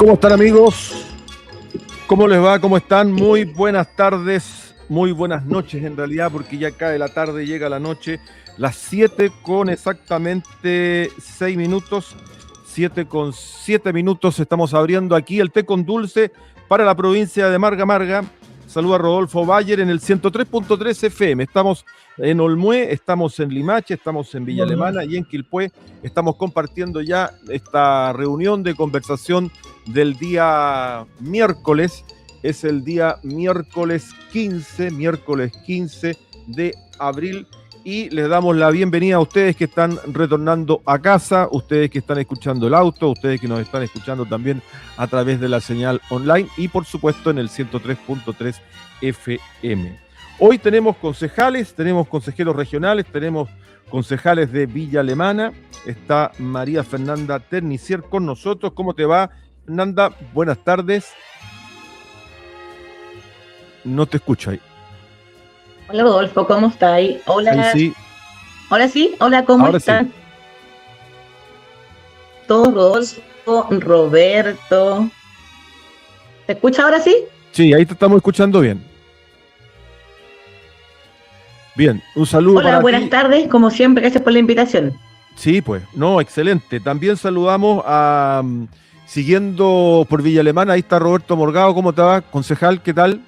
¿Cómo están, amigos? ¿Cómo les va? ¿Cómo están? Muy buenas tardes, muy buenas noches en realidad, porque ya cae la tarde, llega la noche, las 7 con exactamente 6 minutos, 7 con 7 minutos, estamos abriendo aquí el té con dulce para la provincia de Marga Marga. Saluda a Rodolfo Bayer en el 103.3 FM. Estamos en Olmué, estamos en Limache, estamos en Villa Alemana y en Quilpué. Estamos compartiendo ya esta reunión de conversación del día miércoles. Es el día miércoles 15 de abril. Y les damos la bienvenida a ustedes que están retornando a casa, ustedes que están escuchando el auto, ustedes que nos están escuchando también a través de la señal online y por supuesto en el 103.3 FM. Hoy tenemos concejales, tenemos consejeros regionales, tenemos concejales de Villa Alemana. Está María Fernanda Ternicier con nosotros. ¿Cómo te va, Fernanda? Buenas tardes. No te escucho ahí. Hola Rodolfo, ¿cómo está ahí? Hola. Ahí sí. ¿Ahora sí? Hola, ¿cómo Ahora están? Sí. Todos, Rodolfo, Roberto. ¿Te escucha ahora sí? Sí, ahí te estamos escuchando bien. Bien, un saludo Hola, para buenas ti. tardes, como siempre, gracias por la invitación. Sí, pues, no, excelente. También saludamos a, siguiendo por Villa Alemana, ahí está Roberto Morgado. ¿Cómo te va, concejal? ¿Qué tal?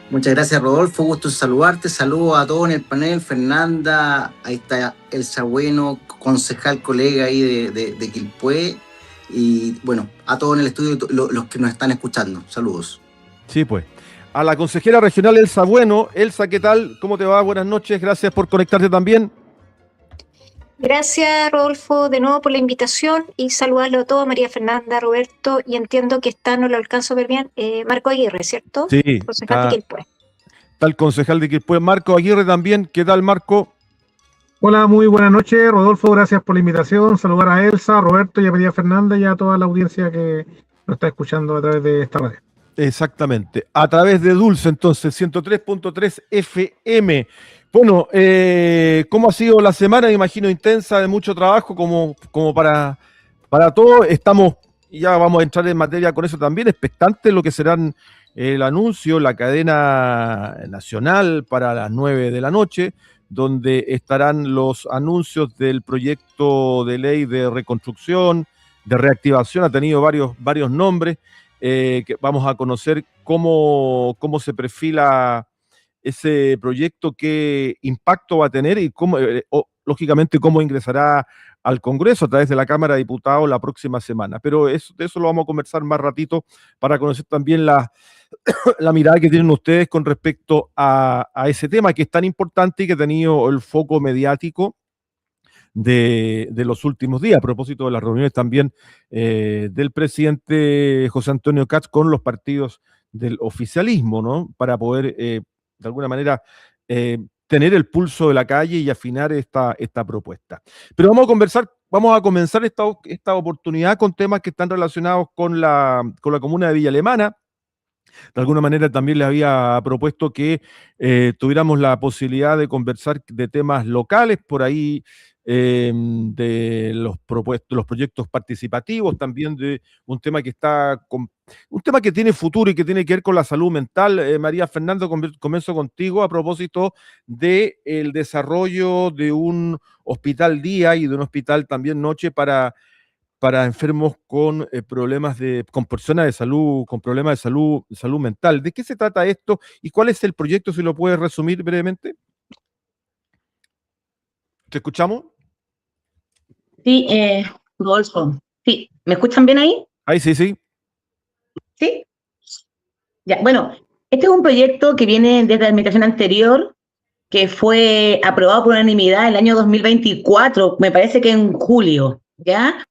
Muchas gracias, Rodolfo, gusto en saludarte, saludos a todos en el panel, Fernanda, ahí está Elsa Bueno, concejal colega ahí de Quilpué, y bueno, a todos en el estudio, los que nos están escuchando, saludos. Sí, pues. A la consejera regional Elsa Bueno. Elsa, ¿qué tal? ¿Cómo te va? Buenas noches, gracias por conectarte también. Gracias, Rodolfo, de nuevo por la invitación y saludarlo a todos, María Fernanda, Roberto, y entiendo que está, no lo alcanzo a ver bien, Marco Aguirre, ¿cierto? Sí, Concejal de Quilpué. está el concejal de Quilpué, Marco Aguirre también. ¿Qué tal, Marco? Hola, muy buenas noches, Rodolfo, gracias por la invitación. Saludar a Elsa, a Roberto y a María Fernanda y a toda la audiencia que nos está escuchando a través de esta radio. Exactamente, a través de Dulce, entonces, 103.3 FM. Bueno, ¿cómo ha sido la semana? Me imagino intensa, de mucho trabajo, como para todos. Ya vamos a entrar en materia con eso también, expectantes lo que serán el anuncio, la cadena nacional para las 9 de la noche, donde estarán los anuncios del proyecto de ley de reconstrucción, de reactivación, ha tenido varios nombres. Que vamos a conocer cómo se perfila ese proyecto, qué impacto va a tener y cómo, lógicamente, cómo ingresará al Congreso a través de la Cámara de Diputados la próxima semana. Pero de eso lo vamos a conversar más ratito para conocer también la mirada que tienen ustedes con respecto a ese tema que es tan importante y que ha tenido el foco mediático de los últimos días, a propósito de las reuniones también del presidente José Antonio Kast con los partidos del oficialismo, ¿no? Para poder, de alguna manera, tener el pulso de la calle y afinar esta propuesta. Pero vamos a comenzar esta oportunidad con temas que están relacionados con la comuna de Villa Alemana. De alguna manera también les había propuesto que tuviéramos la posibilidad de conversar de temas locales, por ahí de los proyectos participativos, también de un tema un tema que tiene futuro y que tiene que ver con la salud mental. María Fernanda, comienzo contigo a propósito del desarrollo de un hospital día y de un hospital también noche para enfermos con con personas de salud, con problemas de salud mental. ¿De qué se trata esto y cuál es el proyecto, si lo puedes resumir brevemente? ¿Te escuchamos? Sí, Rodolfo. Sí, ¿me escuchan bien ahí? Ahí sí, sí. Sí. Ya, bueno, este es un proyecto que viene desde la administración anterior, que fue aprobado por unanimidad en el año 2024, me parece que en julio, ¿ya?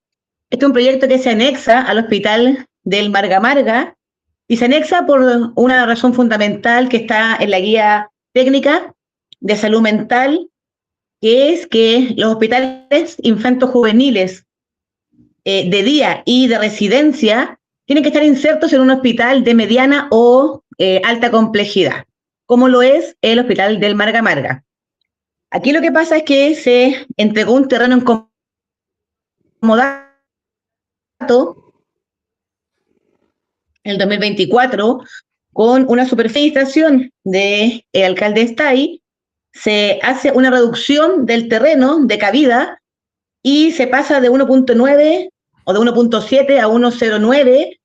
Este es un proyecto que se anexa al hospital del Marga Marga y se anexa por una razón fundamental que está en la guía técnica de salud mental, que es que los hospitales infanto-juveniles de día y de residencia tienen que estar insertos en un hospital de mediana o alta complejidad, como lo es el hospital del Marga Marga. Aquí lo que pasa es que se entregó un terreno en comodato en el 2024, con una superfecitación del alcalde Stay, se hace una reducción del terreno de cabida y se pasa de 1.9 o de 1.7 a 1.09.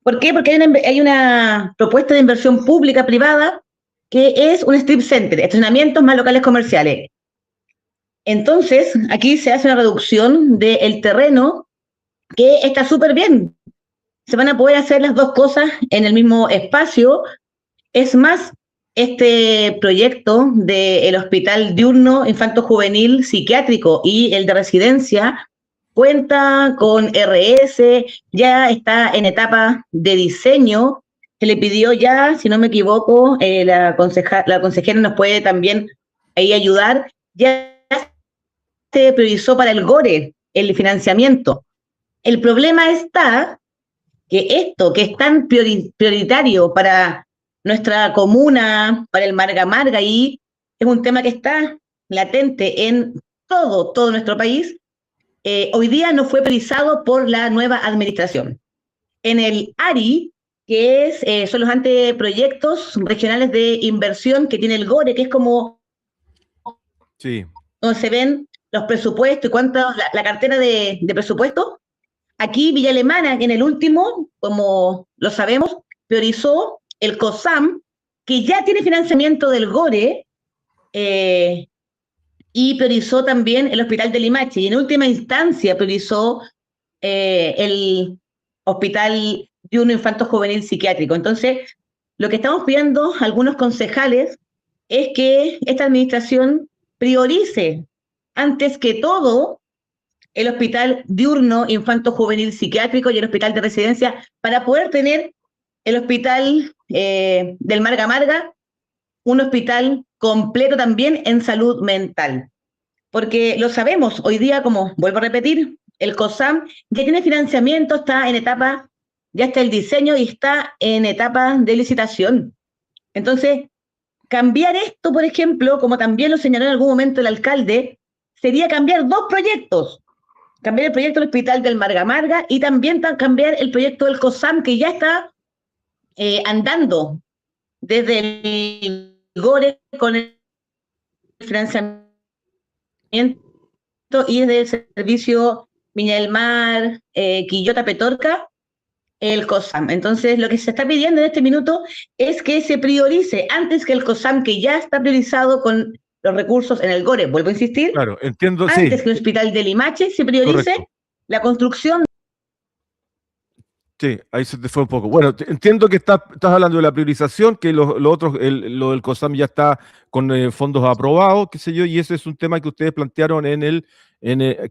¿Por qué? Porque hay una propuesta de inversión pública-privada que es un strip center, estacionamientos más locales comerciales. Entonces, aquí se hace una reducción del terreno que está súper bien. Se van a poder hacer las dos cosas en el mismo espacio. Es más, este proyecto del Hospital Diurno Infanto-Juvenil Psiquiátrico y el de residencia cuenta con RS, ya está en etapa de diseño. Se le pidió ya, si no me equivoco, la consejera nos puede también ahí ayudar, ya se priorizó para el GORE el financiamiento. El problema está que esto, que es tan prioritario para nuestra comuna, para el Marga Marga, y es un tema que está latente en todo nuestro país, hoy día no fue priorizado por la nueva administración. En el ARI, que son los anteproyectos regionales de inversión que tiene el GORE, que es como Sí. donde se ven los presupuestos y la cartera de presupuesto. Aquí Villa Alemana, que en el último, como lo sabemos, priorizó el COSAM, que ya tiene financiamiento del GORE, y priorizó también el Hospital de Limache, y en última instancia priorizó el Hospital Diurno Infanto Juvenil Psiquiátrico. Entonces, lo que estamos pidiendo algunos concejales es que esta administración priorice antes que todo el Hospital Diurno Infanto Juvenil Psiquiátrico y el Hospital de Residencia para poder tener el Hospital del Marga Marga, un hospital completo también en salud mental. Porque lo sabemos, hoy día, como vuelvo a repetir, el COSAM ya tiene financiamiento, está en etapa, ya está el diseño y está en etapa de licitación. Entonces, cambiar esto, por ejemplo, como también lo señaló en algún momento el alcalde, sería cambiar dos proyectos. Cambiar el proyecto del Hospital del Marga Marga y también cambiar el proyecto del COSAM, que ya está andando desde el GORE con el financiamiento y desde el servicio Viña del Mar, Quillota, Petorca, el COSAM. Entonces, lo que se está pidiendo en este minuto es que se priorice antes que el COSAM, que ya está priorizado con los recursos en el GORE. Vuelvo a insistir. Claro, entiendo. Antes Sí, que el Hospital de Limache se priorice correcto. la construcción. Sí, ahí se te fue un poco. Bueno, entiendo que estás hablando de la priorización, que lo otro, lo del COSAM ya está con fondos aprobados, qué sé yo, y ese es un tema que ustedes plantearon que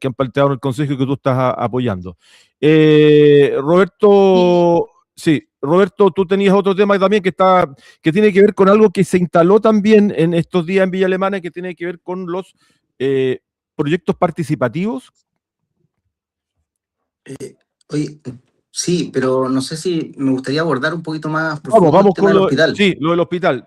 han planteado en el consejo y que tú estás apoyando. Roberto, sí, Roberto, tú tenías otro tema también que tiene que ver con algo que se instaló también en estos días en Villa Alemana, que tiene que ver con los proyectos participativos. Oye, sí, pero no sé si me gustaría abordar un poquito más profundo Vamos el tema con del hospital. Sí, lo del hospital.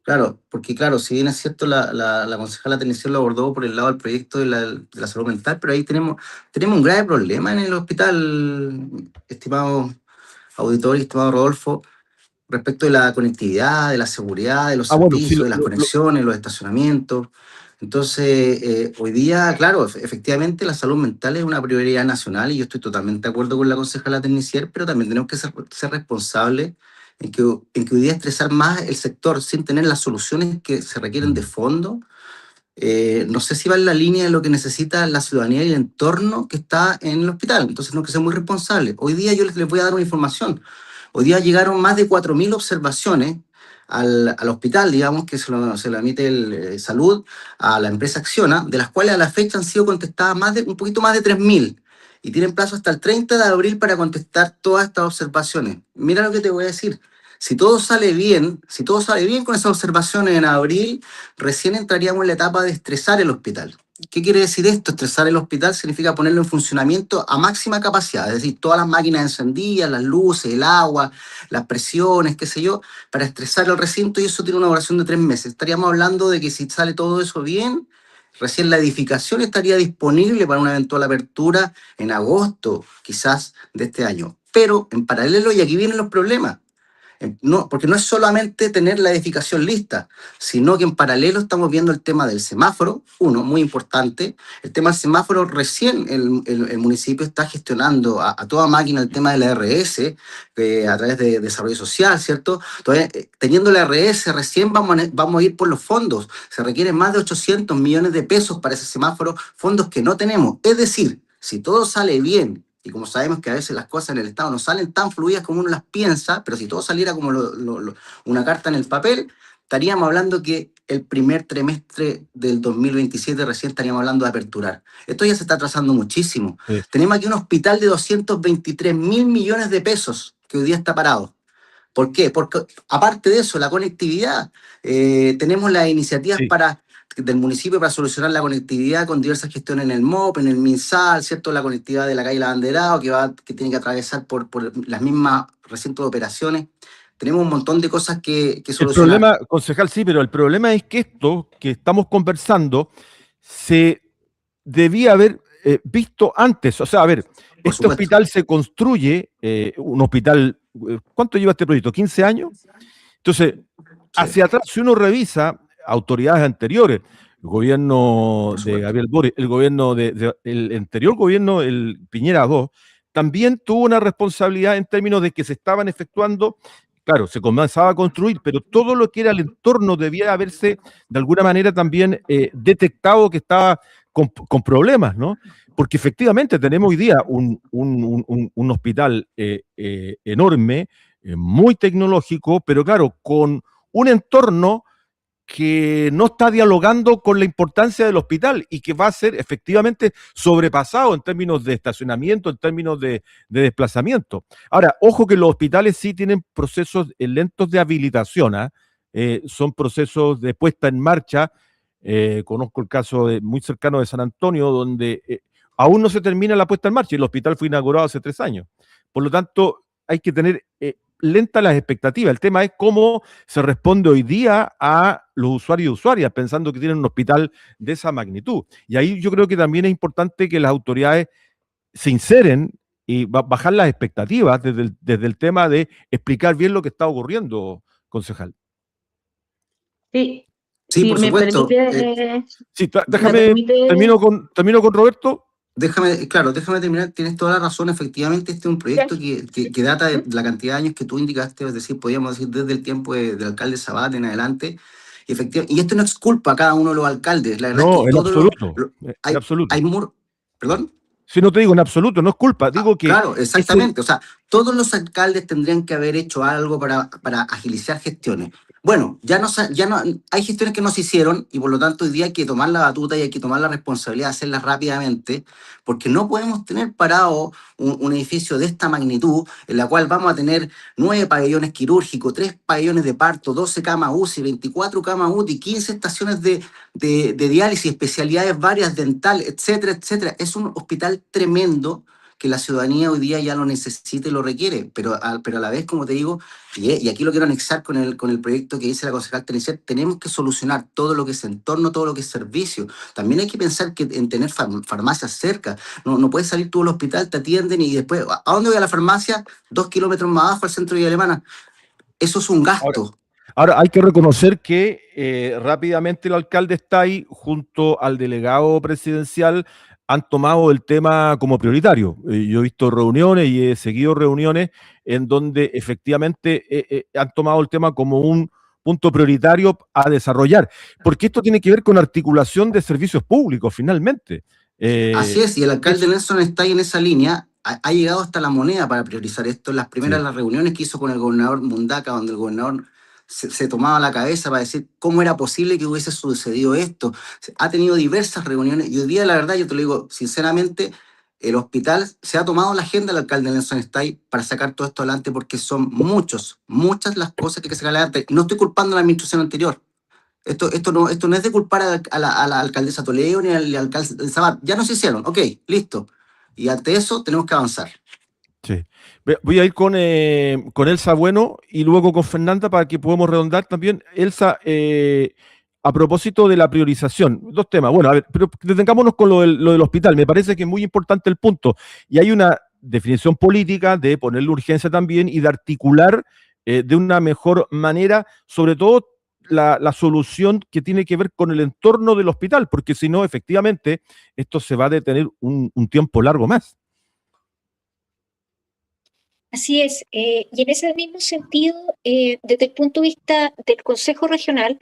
Claro, porque claro, si bien es cierto, la concejala Tenición lo abordó por el lado del proyecto de la salud mental, pero ahí tenemos un grave problema en el hospital, estimado auditor y estimado Rodolfo, respecto de la conectividad, de la seguridad, de los Bueno, sí, servicios, de las conexiones, los estacionamientos. Entonces, hoy día, claro, efectivamente la salud mental es una prioridad nacional y yo estoy totalmente de acuerdo con la concejala Tennisier, pero también tenemos que ser responsables en que hoy día estresar más el sector sin tener las soluciones que se requieren de fondo. No sé si va en la línea de lo que necesita la ciudadanía y el entorno que está en el hospital. Entonces, tenemos que ser muy responsables. Hoy día yo les voy a dar una información. Hoy día llegaron más de 4.000 observaciones al hospital, digamos, que se lo emite el Salud a la empresa Acciona, de las cuales a la fecha han sido contestadas un poquito más de 3.000 y tienen plazo hasta el 30 de abril para contestar todas estas observaciones. Mira lo que te voy a decir. Si todo sale bien con esas observaciones en abril, recién entraríamos en la etapa de estresar el hospital. ¿Qué quiere decir esto? Estresar el hospital significa ponerlo en funcionamiento a máxima capacidad, es decir, todas las máquinas encendidas, las luces, el agua, las presiones, qué sé yo, para estresar el recinto, y eso tiene una duración de 3 meses. Estaríamos hablando de que si sale todo eso bien, recién la edificación estaría disponible para una eventual apertura en agosto, quizás, de este año. Pero en paralelo, y aquí vienen los problemas, no, porque no es solamente tener la edificación lista, sino que en paralelo estamos viendo el tema del semáforo, uno, muy importante. El tema del semáforo, recién el municipio está gestionando a toda máquina el tema de la RS, a través de desarrollo social, ¿cierto? Todavía, teniendo la RS, recién vamos a ir por los fondos. Se requieren más de 800 millones de pesos para ese semáforo, fondos que no tenemos. Es decir, si todo sale bien, y como sabemos que a veces las cosas en el Estado no salen tan fluidas como uno las piensa, pero si todo saliera como una carta en el papel, estaríamos hablando que el primer trimestre del 2027 recién estaríamos hablando de aperturar. Esto ya se está atrasando muchísimo. Sí. Tenemos aquí un hospital de 223 mil millones de pesos que hoy día está parado. ¿Por qué? Porque aparte de eso, la conectividad, tenemos las iniciativas del municipio para solucionar la conectividad con diversas gestiones en el MOP, en el MinSal, ¿cierto? La conectividad de la calle La Abanderado, que tiene que atravesar por las mismas recintos de operaciones. Tenemos un montón de cosas que solucionar. El problema, concejal, sí, pero el problema es que esto que estamos conversando se debía haber visto antes. O sea, a ver, por este hospital se construye, un hospital, ¿cuánto lleva este proyecto? ¿15 años? Entonces, hacia atrás, si uno revisa autoridades anteriores, el gobierno de Gabriel Boric, el gobierno el anterior gobierno, el Piñera II, también tuvo una responsabilidad en términos de que se estaban efectuando, claro, se comenzaba a construir, pero todo lo que era el entorno debía haberse de alguna manera también detectado que estaba con problemas, ¿no? Porque efectivamente tenemos hoy día un hospital enorme, muy tecnológico, pero claro, con un entorno que no está dialogando con la importancia del hospital y que va a ser efectivamente sobrepasado en términos de estacionamiento, en términos de desplazamiento. Ahora, ojo que los hospitales sí tienen procesos lentos de habilitación, son procesos de puesta en marcha. Conozco el caso muy cercano de San Antonio, donde aún no se termina la puesta en marcha y el hospital fue inaugurado hace 3 años. Por lo tanto, hay que tener lentas las expectativas. El tema es cómo se responde hoy día a los usuarios y usuarias, pensando que tienen un hospital de esa magnitud. Y ahí yo creo que también es importante que las autoridades se inseren y bajar las expectativas desde el tema de explicar bien lo que está ocurriendo, concejal. Sí, sí, por supuesto. Sí, termino con Roberto. Déjame terminar, tienes toda la razón, efectivamente este es un proyecto que data de la cantidad de años que tú indicaste, es decir, podríamos decir desde el tiempo del alcalde Sabat en adelante, y esto no es culpa a cada uno de los alcaldes, la verdad no, es que en absoluto, en absoluto. ¿Perdón? Si no te digo en absoluto, no es culpa, digo que... Claro, exactamente, o sea, todos los alcaldes tendrían que haber hecho algo para agilizar gestiones. Bueno, ya no hay gestiones que no se hicieron y por lo tanto hoy día hay que tomar la batuta y hay que tomar la responsabilidad de hacerlas rápidamente, porque no podemos tener parado un edificio de esta magnitud en la cual vamos a tener 9 pabellones quirúrgicos, 3 pabellones de parto, 12 camas UCI, 24 camas UTI, 15 estaciones de diálisis, especialidades varias, dental, etcétera, etcétera. Es un hospital tremendo que la ciudadanía hoy día ya lo necesita y lo requiere, pero a la vez, como te digo, y aquí lo quiero anexar con el proyecto que dice la concejal Tenicet, tenemos que solucionar todo lo que es entorno, todo lo que es servicio. También hay que pensar que en tener farmacias cerca. No puedes salir tú al hospital, te atienden y después, ¿a dónde voy a la farmacia? 2 kilómetros más abajo al centro de Villa Alemana. Eso es un gasto. Ahora hay que reconocer que rápidamente el alcalde está ahí junto al delegado presidencial, han tomado el tema como prioritario. Yo he visto reuniones y he seguido reuniones en donde efectivamente han tomado el tema como un punto prioritario a desarrollar, porque esto tiene que ver con articulación de servicios públicos, finalmente. Así es, y el alcalde Nelson está ahí en esa línea, ha llegado hasta La Moneda para priorizar esto. En las primeras las reuniones que hizo con el gobernador Mundaca, donde el gobernador se tomaba la cabeza para decir cómo era posible que hubiese sucedido esto. Ha tenido diversas reuniones y hoy día, la verdad, yo te lo digo sinceramente, el hospital se ha tomado la agenda del alcalde Nelson Stay para sacar todo esto adelante porque son muchas las cosas que hay que sacar adelante. No estoy culpando a la administración anterior. Esto no es de culpar a la alcaldesa Toledo ni al alcalde Sabat. Ya no se hicieron, ok, listo. Y ante eso tenemos que avanzar. Sí. Voy a ir con Elsa Bueno y luego con Fernanda para que podamos redondar también. Elsa, a propósito de la priorización, 2 temas. Bueno, a ver, pero detengámonos con lo del hospital. Me parece que es muy importante el punto. Y hay una definición política, de ponerle urgencia también y de articular de una mejor manera, sobre todo la solución que tiene que ver con el entorno del hospital, porque si no, efectivamente, esto se va a detener un tiempo largo más. Así es, y en ese mismo sentido, desde el punto de vista del Consejo Regional,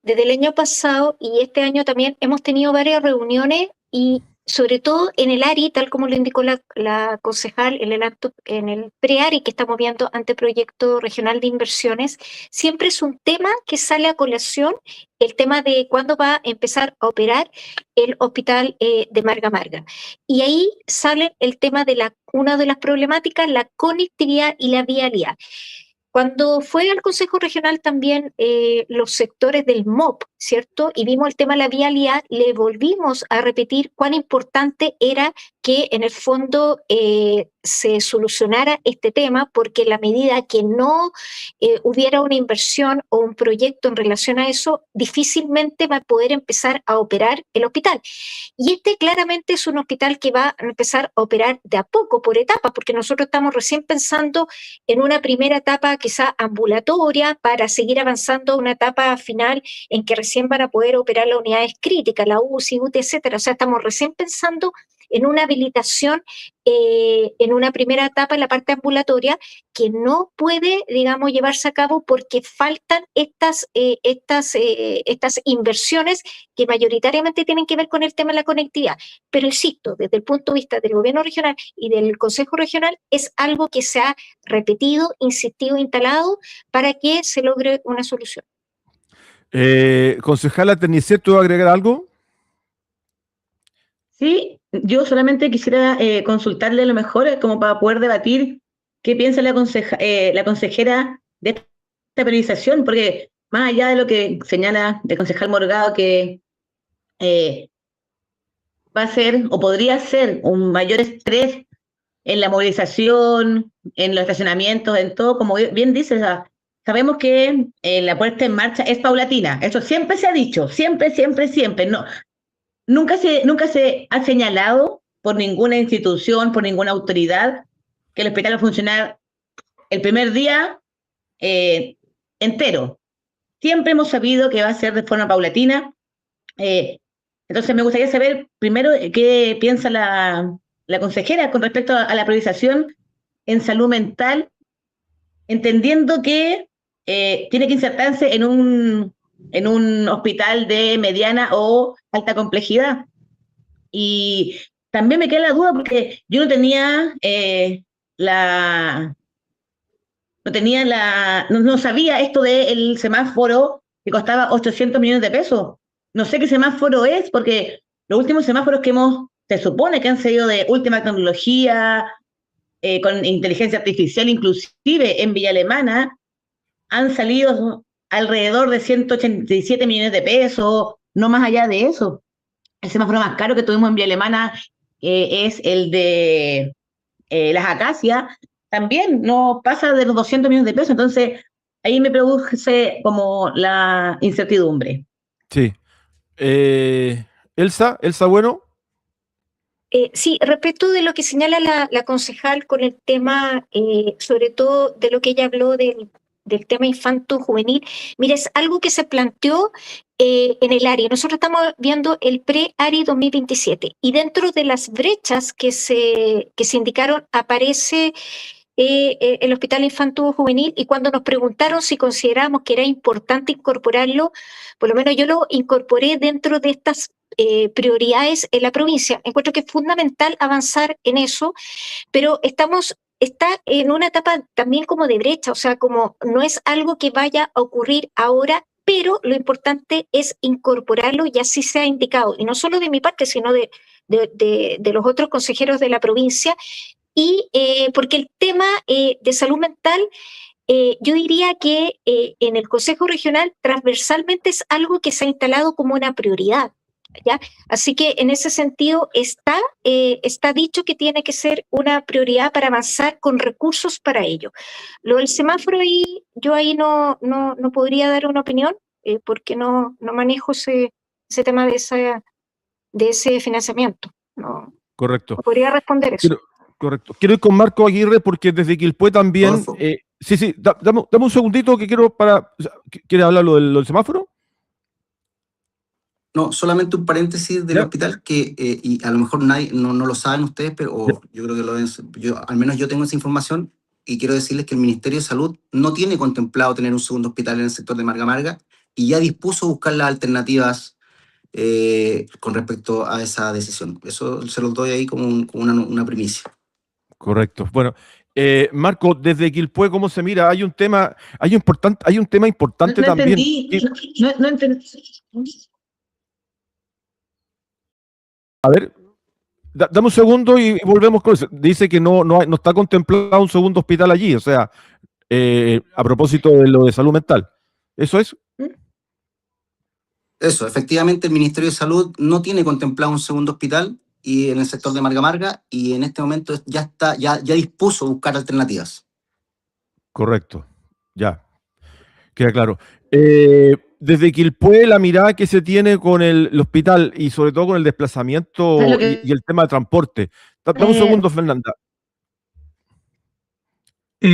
desde el año pasado y este año también hemos tenido varias reuniones y sobre todo en el ARI, tal como lo indicó la concejal en el pre-ARI que estamos viendo ante Proyecto Regional de Inversiones, siempre es un tema que sale a colación, el tema de cuándo va a empezar a operar el hospital de Marga Marga. Y ahí sale el tema de una de las problemáticas, la conectividad y la vialidad. Cuando fue al Consejo Regional también los sectores del MOP, ¿cierto? Y vimos el tema de la vialidad, le volvimos a repetir cuán importante era que en el fondo se solucionara este tema, porque en la medida que no hubiera una inversión o un proyecto en relación a eso, difícilmente va a poder empezar a operar el hospital. Y este claramente es un hospital que va a empezar a operar de a poco, por etapas, porque nosotros estamos recién pensando en una primera etapa quizá ambulatoria para seguir avanzando a una etapa final en que recién van a poder operar las unidades críticas, la UCI, UTI, etcétera. O sea, estamos recién pensando en una habilitación en una primera etapa en la parte ambulatoria que no puede, digamos, llevarse a cabo porque faltan estas inversiones que mayoritariamente tienen que ver con el tema de la conectividad. Pero insisto, desde el punto de vista del gobierno regional y del Consejo Regional, es algo que se ha repetido, insistido, instalado para que se logre una solución. Concejala Ternicet, ¿tú vas a agregar algo? Sí, yo solamente quisiera consultarle a lo mejor como para poder debatir qué piensa la consejera de esta priorización, porque más allá de lo que señala el concejal Morgado, que va a ser o podría ser un mayor estrés en la movilización, en los estacionamientos, en todo, como bien dices, sabemos que la puesta en marcha es paulatina, eso siempre se ha dicho, siempre, siempre, siempre, no. Nunca se ha señalado por ninguna institución, por ninguna autoridad, que el hospital va a funcionar el primer día entero. Siempre hemos sabido que va a ser de forma paulatina. Entonces me gustaría saber primero qué piensa la consejera con respecto a la priorización en salud mental, entendiendo que tiene que insertarse en un hospital de mediana o alta complejidad. Y también me queda la duda porque yo no sabía esto del semáforo que costaba 800 millones de pesos. No sé qué semáforo es, porque los últimos semáforos que se supone que han sido de última tecnología, con inteligencia artificial inclusive en Villa Alemana, han salido alrededor de 187 millones de pesos, no más allá de eso. El semáforo más caro que tuvimos en Villa Alemana es el de las Acacias, también no pasa de los 200 millones de pesos, entonces ahí me produce como la incertidumbre. Sí. Elsa, bueno. Sí, respecto de lo que señala la concejal con el tema, sobre todo de lo que ella habló del tema infanto-juvenil, mira, es algo que se planteó en el ARI. Nosotros estamos viendo el pre-ARI 2027 y dentro de las brechas que se indicaron aparece el Hospital Infanto-Juvenil, y cuando nos preguntaron si considerábamos que era importante incorporarlo, por lo menos yo lo incorporé dentro de estas prioridades en la provincia. Encuentro que es fundamental avanzar en eso, pero está en una etapa también como de brecha, o sea, como no es algo que vaya a ocurrir ahora, pero lo importante es incorporarlo y así se ha indicado, y no solo de mi parte, sino de los otros consejeros de la provincia, y porque el tema de salud mental, yo diría que en el Consejo Regional transversalmente es algo que se ha instalado como una prioridad, ¿ya? Así que en ese sentido está dicho que tiene que ser una prioridad para avanzar con recursos para ello. Lo del semáforo, yo ahí no podría dar una opinión porque no manejo ese tema de ese financiamiento. No Correcto. podría responder eso. Correcto. Quiero ir con Marco Aguirre porque desde Quilpué también... Rodolfo. Sí, dame un segundito que quiero para... ¿Quiere hablar lo del semáforo? No, solamente un paréntesis del ¿Ya? hospital que, y a lo mejor nadie, no lo saben ustedes, pero yo creo que al menos yo tengo esa información y quiero decirles que el Ministerio de Salud no tiene contemplado tener un segundo hospital en el sector de Marga Marga y ya dispuso a buscar las alternativas con respecto a esa decisión. Eso se los doy ahí como una primicia. Correcto. Bueno, Marco, desde Quilpué, ¿cómo se mira? Hay un tema importante No también. entendí, no entendí. A ver, dame un segundo y volvemos con eso. Dice que no está contemplado un segundo hospital allí, o sea, a propósito de lo de salud mental. ¿Eso es? Eso, efectivamente el Ministerio de Salud no tiene contemplado un segundo hospital y en el sector de Marga Marga y en este momento ya dispuso a buscar alternativas. Correcto. Ya, queda claro. Desde Quilpué, la mirada que se tiene con el hospital y sobre todo con el desplazamiento ¿Sabes lo y el tema de transporte. Dame un segundo, Fernanda.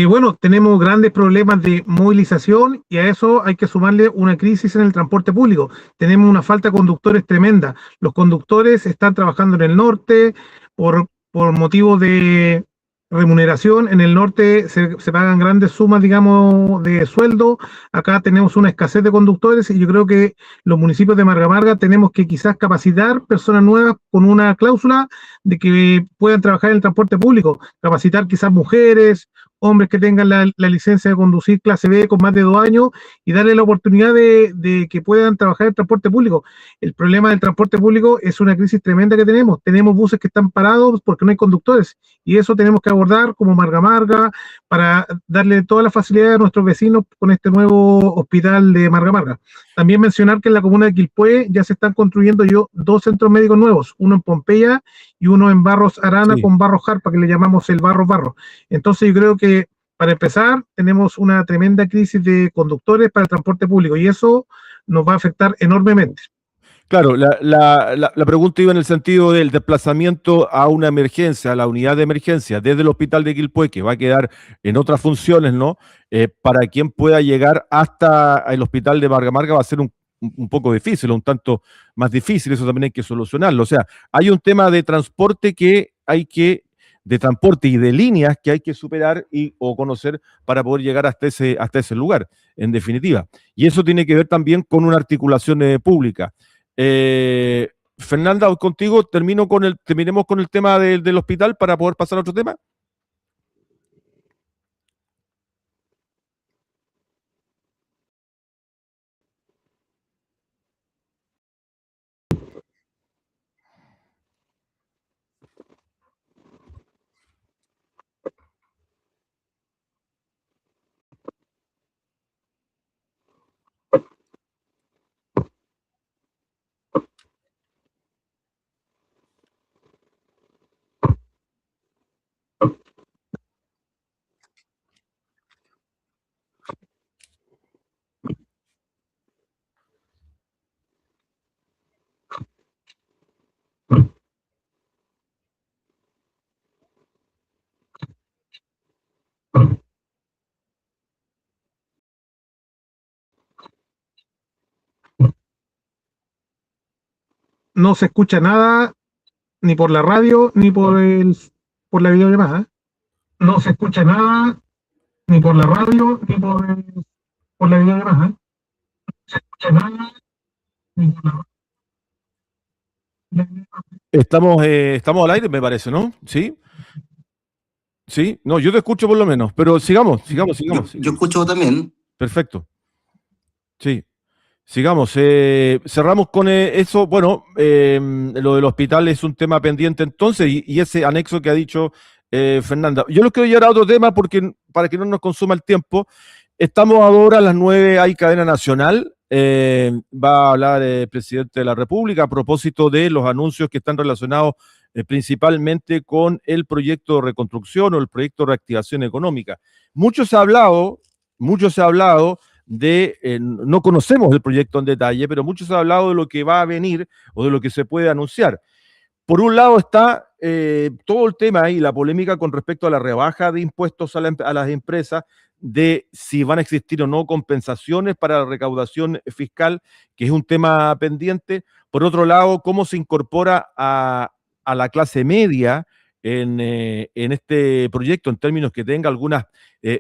Bueno, tenemos grandes problemas de movilización y a eso hay que sumarle una crisis en el transporte público. Tenemos una falta de conductores tremenda. Los conductores están trabajando en el norte por motivos de remuneración. En el norte se pagan grandes sumas, digamos, de sueldo. Acá tenemos una escasez de conductores y yo creo que los municipios de Marga Marga tenemos que quizás capacitar personas nuevas con una cláusula de que puedan trabajar en el transporte público. Capacitar quizás mujeres, hombres que tengan la licencia de conducir clase B con más de 2 años y darle la oportunidad de que puedan trabajar en transporte público. El problema del transporte público es una crisis tremenda que tenemos. Tenemos buses que están parados porque no hay conductores y eso tenemos que abordar como Marga Marga para darle toda la facilidad a nuestros vecinos con este nuevo hospital de Marga Marga. También mencionar que en la comuna de Quilpué ya se están construyendo 2 centros médicos nuevos, uno en Pompeya y uno en Barros Arana, sí, con Barros Jarpa, que le llamamos el Barros. Entonces yo creo que para empezar tenemos una tremenda crisis de conductores para el transporte público y eso nos va a afectar enormemente. Claro, la pregunta iba en el sentido del desplazamiento a una emergencia, a la unidad de emergencia desde el hospital de Quilpué, que va a quedar en otras funciones, ¿no? Para quien pueda llegar hasta el hospital de Marga Marga va a ser un poco difícil, un tanto más difícil, eso también hay que solucionarlo. O sea, hay un tema de transporte de transporte y de líneas que hay que superar o conocer para poder llegar hasta ese lugar, en definitiva. Y eso tiene que ver también con una articulación pública. Fernanda, contigo terminemos con el tema del hospital para poder pasar a otro tema. No se escucha nada, ni por la radio, ni por la videollamada. No se escucha nada, ni por la radio, ni por la videollamada. No se escucha nada, ni por la radio. Estamos al aire, me parece, ¿no? ¿Sí? Sí, no, yo te escucho por lo menos, pero sigamos. Yo escucho también. Perfecto. Sí. Sigamos, cerramos con eso. Bueno, lo del hospital es un tema pendiente entonces y ese anexo que ha dicho Fernanda. Yo lo quiero llevar a otro tema para que no nos consuma el tiempo. Estamos ahora a las 9, hay cadena nacional. Va a hablar el presidente de la República a propósito de los anuncios que están relacionados principalmente con el proyecto de reconstrucción o el proyecto de reactivación económica. Mucho se ha hablado no conocemos el proyecto en detalle, pero mucho se ha hablado de lo que va a venir o de lo que se puede anunciar. Por un lado está todo el tema y la polémica con respecto a la rebaja de impuestos a las empresas, de si van a existir o no compensaciones para la recaudación fiscal, que es un tema pendiente. Por otro lado, cómo se incorpora a la clase media en este proyecto, en términos que tenga algunas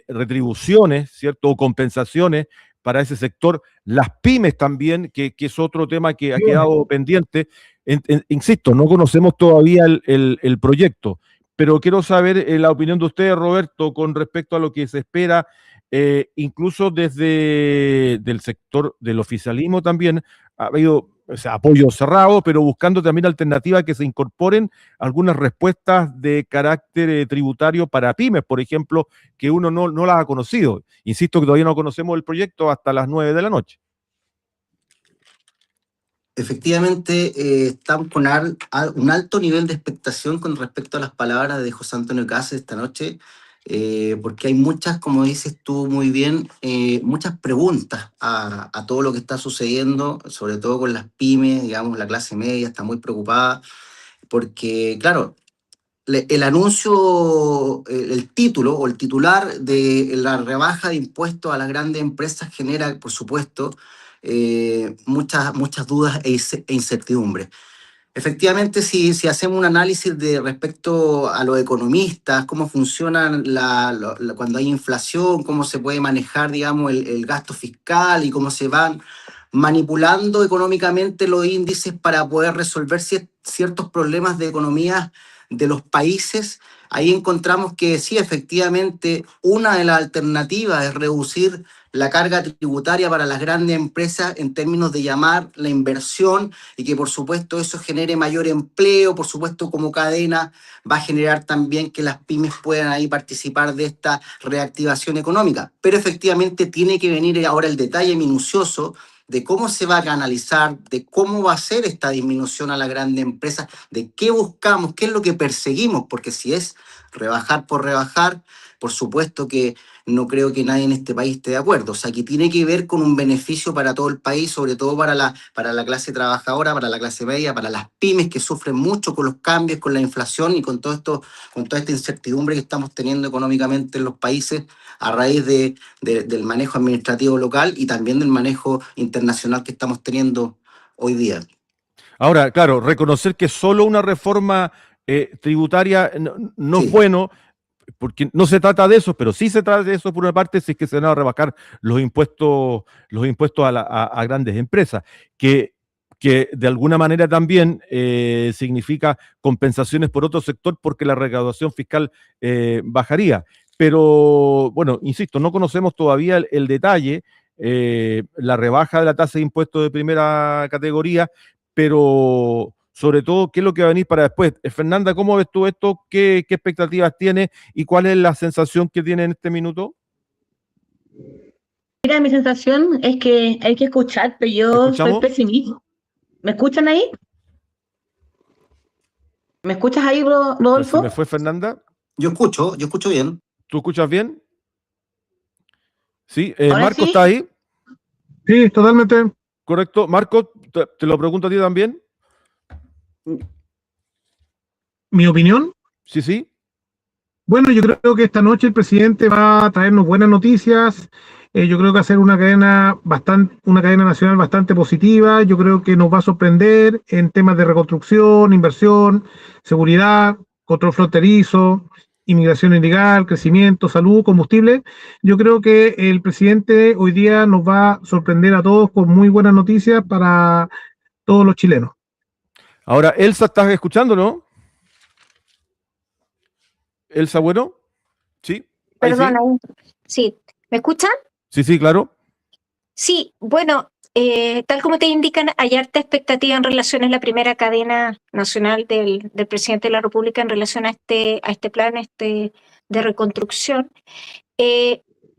retribuciones, ¿cierto? O compensaciones para ese sector. Las pymes también, que es otro tema que ha quedado pendiente. Insisto, no conocemos todavía el proyecto, pero quiero saber la opinión de usted, Roberto, con respecto a lo que se espera, incluso desde el sector del oficialismo también. Ha habido, o sea, apoyo cerrado, pero buscando también alternativas que se incorporen algunas respuestas de carácter tributario para pymes, por ejemplo, que uno no las ha conocido. Insisto que todavía no conocemos el proyecto hasta las 9 de la noche. Efectivamente, estamos con un alto nivel de expectación con respecto a las palabras de José Antonio Cáceres esta noche, porque hay muchas, como dices tú muy bien, muchas preguntas a todo lo que está sucediendo, sobre todo con las pymes, digamos, la clase media está muy preocupada, porque, claro, el anuncio, el título o el titular de la rebaja de impuestos a las grandes empresas genera, por supuesto, muchas dudas e incertidumbres. Efectivamente, si hacemos un análisis de respecto a los economistas, cómo funciona cuando hay inflación, cómo se puede manejar, digamos, el gasto fiscal y cómo se van manipulando económicamente los índices para poder resolver ciertos problemas de economía de los países, ahí encontramos que sí, efectivamente, una de las alternativas es reducir la carga tributaria para las grandes empresas en términos de llamar la inversión y que por supuesto eso genere mayor empleo, por supuesto como cadena va a generar también que las pymes puedan ahí participar de esta reactivación económica. Pero efectivamente tiene que venir ahora el detalle minucioso de cómo se va a canalizar, de cómo va a ser esta disminución a las grandes empresas, de qué buscamos, qué es lo que perseguimos, porque si es rebajar por rebajar, por supuesto que no creo que nadie en este país esté de acuerdo. O sea, que tiene que ver con un beneficio para todo el país, sobre todo para la clase trabajadora, para la clase media, para las pymes que sufren mucho con los cambios, con la inflación y con todo esto, con toda esta incertidumbre que estamos teniendo económicamente en los países a raíz del manejo administrativo local y también del manejo internacional que estamos teniendo hoy día. Ahora, claro, reconocer que solo una reforma tributaria no Sí. es bueno, porque no se trata de eso, pero sí se trata de eso por una parte, si es que se van a rebajar los impuestos a grandes empresas, que de alguna manera también significa compensaciones por otro sector porque la recaudación fiscal bajaría. Pero, bueno, insisto, no conocemos todavía el detalle, la rebaja de la tasa de impuestos de primera categoría, pero sobre todo, ¿qué es lo que va a venir para después? Fernanda, ¿cómo ves tú esto? ¿Qué expectativas tienes y cuál es la sensación que tiene en este minuto? Mira, mi sensación es que hay que escuchar, pero yo soy ¿Escuchamos? pesimista. ¿Me escuchan ahí? ¿Me escuchas ahí, ¿Se me Rodolfo? fue Fernanda? Yo escucho bien. ¿Tú escuchas bien? Sí, ¿Ahora Marco, sí? ¿está ahí? Sí, totalmente. Correcto. Marco, te lo pregunto a ti también. Mi opinión. Sí, sí. Bueno, yo creo que esta noche el presidente va a traernos buenas noticias. Yo creo que va a ser una cadena nacional bastante positiva. Yo creo que nos va a sorprender en temas de reconstrucción, inversión, seguridad, control fronterizo, inmigración ilegal, crecimiento, salud, combustible. Yo creo que el presidente hoy día nos va a sorprender a todos con muy buenas noticias para todos los chilenos. Ahora, Elsa, ¿estás escuchando, no? Elsa, bueno. Sí. Ahí sí. Perdona, sí. ¿Me escuchan? Sí, sí, claro. Sí, bueno, tal como te indican, hay harta expectativa en relación a la primera cadena nacional del presidente de la República en relación a este plan de reconstrucción.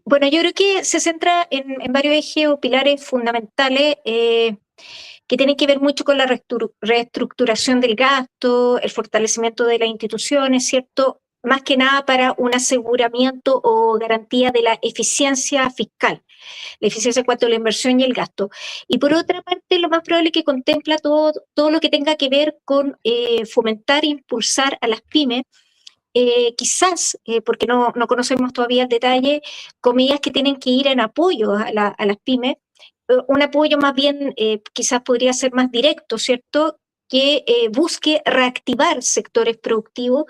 Bueno, yo creo que se centra en varios ejes o pilares fundamentales que tienen que ver mucho con la reestructuración del gasto, el fortalecimiento de las instituciones, ¿cierto? más que nada para un aseguramiento o garantía de la eficiencia fiscal, la eficiencia en cuanto a la inversión y el gasto. Y por otra parte, lo más probable es que contempla todo lo que tenga que ver con fomentar e impulsar a las pymes, quizás, porque no conocemos todavía el detalle, con medidas que tienen que ir en apoyo a las pymes, un apoyo más bien quizás podría ser más directo, ¿cierto?, que busque reactivar sectores productivos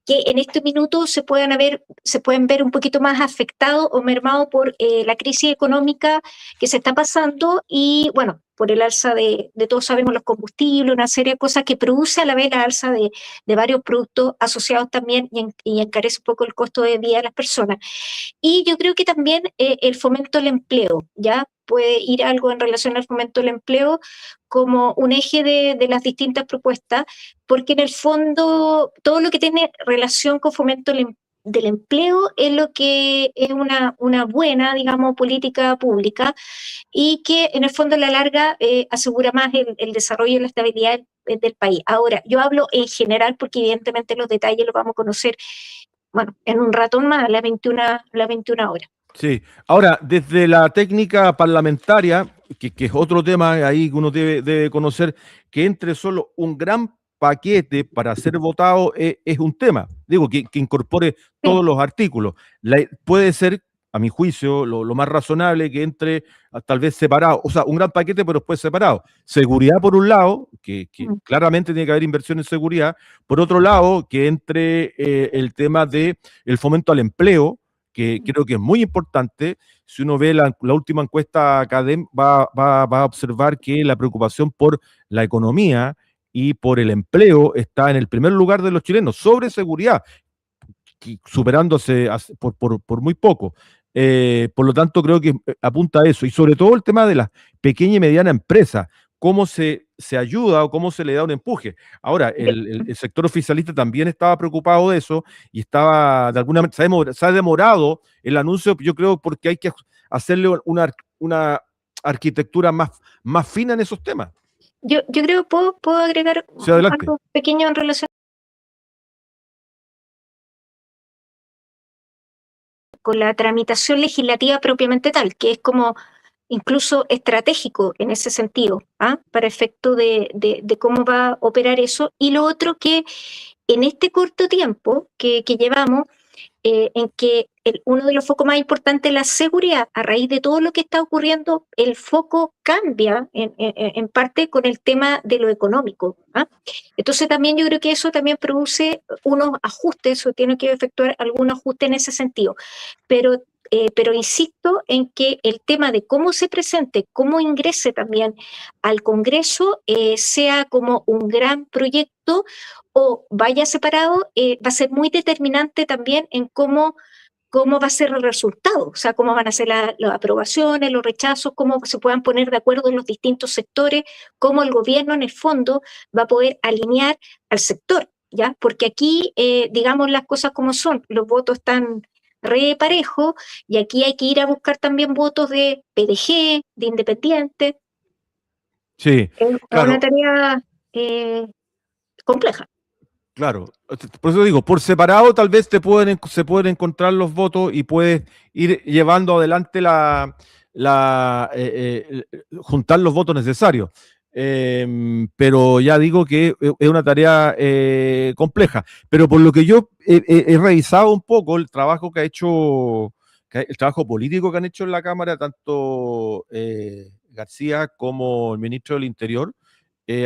que en este minuto se pueden ver un poquito más afectados o mermados por la crisis económica que se está pasando y, bueno, por el alza de todos sabemos los combustibles, una serie de cosas que produce a la vez la alza de varios productos asociados también y encarece un poco el costo de vida de las personas. Y yo creo que también el fomento del empleo, ¿ya? Puede ir algo en relación al fomento del empleo como un eje de las distintas propuestas, porque en el fondo todo lo que tiene relación con fomento del empleo es lo que es una buena, digamos, política pública y que en el fondo a la larga asegura más el desarrollo y la estabilidad del país. Ahora, yo hablo en general porque evidentemente los detalles los vamos a conocer, bueno, en un ratón más, a las 21 horas. Sí, ahora, desde la técnica parlamentaria, que es otro tema ahí que uno debe conocer, que entre solo un gran paquete para ser votado es un tema, digo, que incorpore todos los artículos. Puede ser, a mi juicio, lo más razonable que entre tal vez separado, o sea, un gran paquete pero después separado. Seguridad por un lado, que claramente tiene que haber inversión en seguridad, por otro lado, que entre el tema de el fomento al empleo, que creo que es muy importante. Si uno ve la última encuesta CADEM, va a observar que la preocupación por la economía y por el empleo está en el primer lugar de los chilenos, sobre seguridad, superándose por muy poco. Por lo tanto, creo que apunta a eso. Y sobre todo el tema de la pequeña y mediana empresa, cómo se ayuda o cómo se le da un empuje. Ahora, el sector oficialista también estaba preocupado de eso y estaba, de alguna manera, se ha demorado el anuncio, yo creo, porque hay que hacerle una arquitectura más fina en esos temas. Yo creo que puedo agregar sí, adelante. algo pequeño en relación con la tramitación legislativa propiamente tal, que es como incluso estratégico en ese sentido, para efecto de cómo va a operar eso. Y lo otro que en este corto tiempo que llevamos, en que uno de los focos más importantes es la seguridad, a raíz de todo lo que está ocurriendo, el foco cambia en parte con el tema de lo económico. Entonces también yo creo que eso también produce unos ajustes, o tiene que efectuar algún ajuste en ese sentido. Pero insisto en que el tema de cómo se presente, cómo ingrese también al Congreso, sea como un gran proyecto o vaya separado, va a ser muy determinante también en cómo va a ser el resultado, o sea, cómo van a ser las aprobaciones, los rechazos, cómo se puedan poner de acuerdo en los distintos sectores, cómo el gobierno en el fondo va a poder alinear al sector, ¿ya? Porque aquí, digamos las cosas como son, los votos están re parejos y aquí hay que ir a buscar también votos de PDG, de independientes. Sí, es claro. Una tarea compleja. Claro, por eso digo, por separado tal vez se pueden encontrar los votos y puedes ir llevando adelante juntar los votos necesarios. Pero ya digo que es una tarea compleja. Pero por lo que yo he revisado un poco el trabajo que ha hecho, el trabajo político que han hecho en la Cámara, tanto García como el ministro del Interior,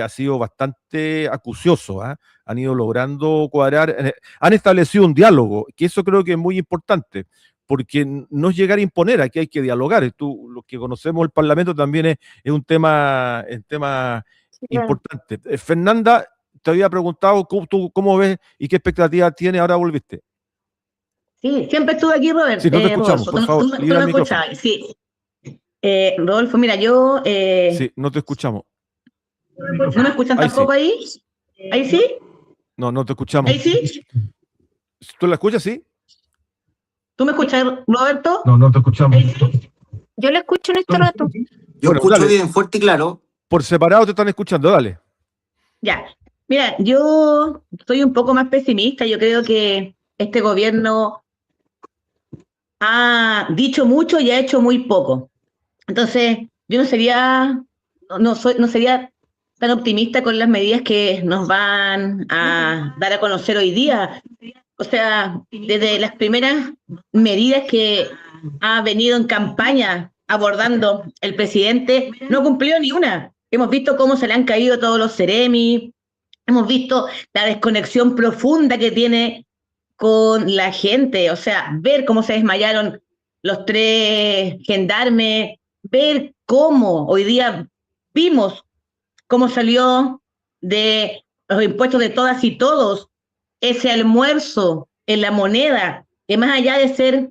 ha sido bastante acucioso, han ido logrando cuadrar, han establecido un diálogo, que eso creo que es muy importante, porque no es llegar a imponer, aquí hay que dialogar. Lo que conocemos el Parlamento también es un tema importante. Fernanda, te había preguntado tú cómo ves y qué expectativas tienes, ahora volviste. Sí, siempre estuve aquí, Roberto. Sí, no te escuchamos, Rodolfo, por favor, tú me escuchabas, sí. Rodolfo, mira, yo... Sí, no te escuchamos. ¿No me escuchan Ahí tampoco sí. ahí? ¿Ahí sí? No te escuchamos. ¿Ahí sí? ¿Tú la escuchas, sí? ¿Tú me escuchas, Roberto? No te escuchamos. ¿Ahí sí? Yo la escucho en este rato. Yo escucho dale. bien fuerte y claro. Por separado te están escuchando, dale. Ya. Mira, yo soy un poco más pesimista. Yo creo que este gobierno ha dicho mucho y ha hecho muy poco. Entonces, yo no sería tan optimista con las medidas que nos van a dar a conocer hoy día. O sea, desde las primeras medidas que ha venido en campaña abordando el presidente, no cumplió ni una. Hemos visto cómo se le han caído todos los Ceremi, hemos visto la desconexión profunda que tiene con la gente, o sea, ver cómo se desmayaron los 3 gendarmes, ver cómo hoy día vimos cómo salió de los impuestos de todas y todos ese almuerzo en La Moneda, que más allá de ser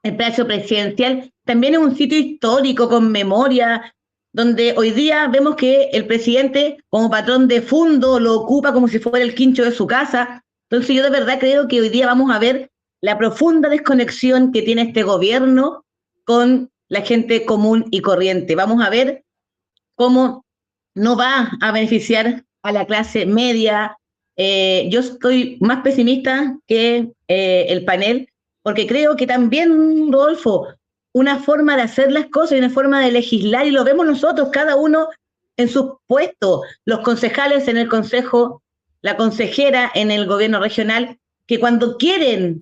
el Palacio Presidencial, también es un sitio histórico con memoria, donde hoy día vemos que el presidente, como patrón de fondo, lo ocupa como si fuera el quincho de su casa. Entonces yo de verdad creo que hoy día vamos a ver la profunda desconexión que tiene este gobierno con la gente común y corriente. Vamos a ver cómo no va a beneficiar a la clase media. Yo estoy más pesimista que el panel, porque creo que también, Rodolfo, una forma de hacer las cosas y una forma de legislar, y lo vemos nosotros, cada uno en sus puestos, los concejales en el consejo, la consejera en el gobierno regional, que cuando quieren